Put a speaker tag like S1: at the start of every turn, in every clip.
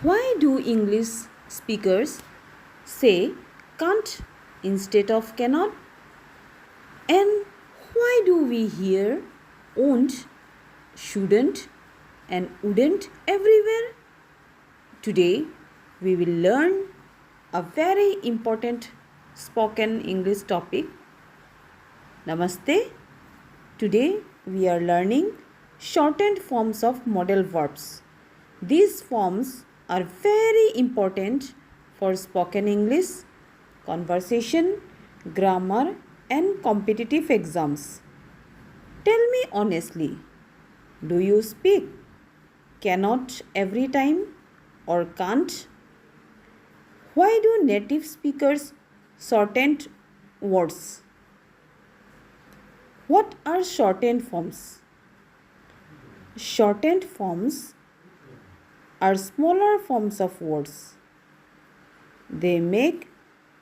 S1: Why do English speakers say can't instead of cannot? And why do we hear won't, shouldn't, and wouldn't everywhere? Today we will learn a very important spoken English topic. Namaste. Today we are learning shortened forms of modal verbs. These forms are very important for spoken English, conversation, grammar, and competitive exams. Tell me honestly, do you speak cannot every time or can't? Why do native speakers shorten words? What are shortened forms? Shortened forms are smaller forms of words. They make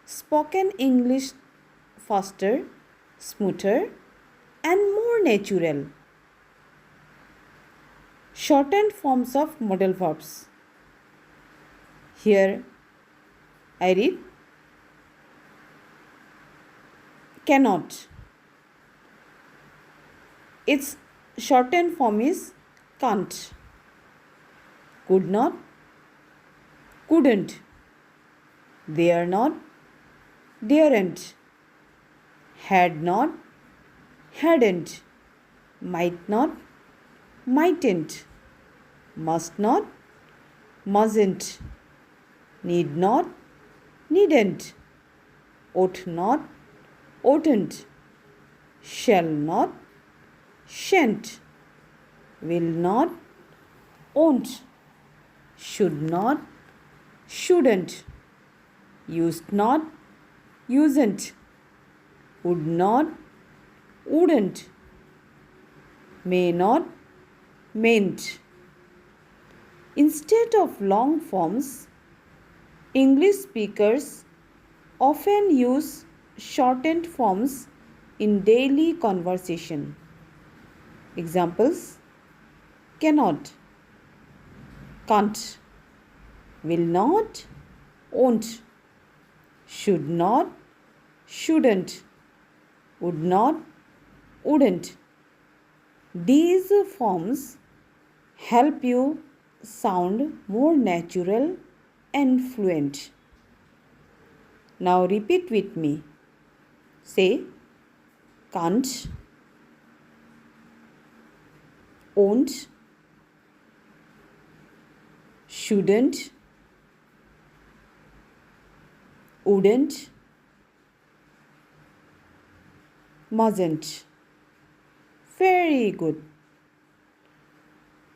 S1: spoken English faster, smoother, and more natural. Shortened forms of modal verbs. Here I read cannot. Its shortened form is can't. Could not, couldn't. Dare not, daren't. Had not, hadn't. Might not, mightn't. Must not, mustn't. Need not, needn't. Ought not, oughtn't. Shall not, shan't. Will not, won't. Should not, shouldn't. Used not, usen't. Would not, wouldn't. May not, mayn't. Instead of long forms, English speakers often use shortened forms in daily conversation. Examples: cannot, can't, will not, won't, should not, shouldn't, would not, wouldn't. These forms help you sound more natural and fluent. Now repeat with me. Say can't, won't, shouldn't, wouldn't, mustn't. Very good.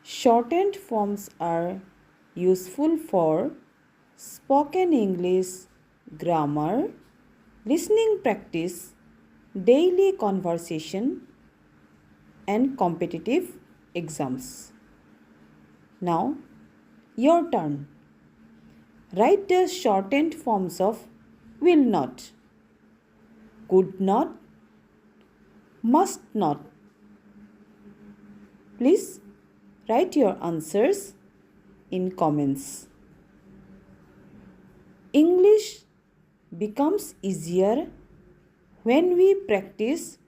S1: Shortened forms are useful for spoken English, grammar, listening practice, daily conversation, and competitive exams. Now, your turn. Write the shortened forms of will not, could not, must not. Please write your answers in comments. English becomes easier when we practice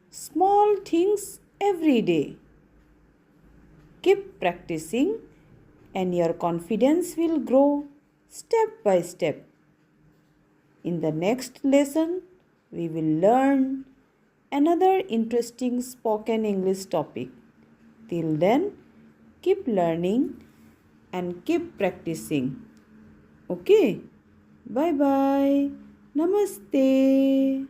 S1: small things every day. Keep practicing and your confidence will grow step by step. In the next lesson, we will learn another interesting spoken English topic. Till then, keep learning and keep practicing. Okay? Bye bye. Namaste.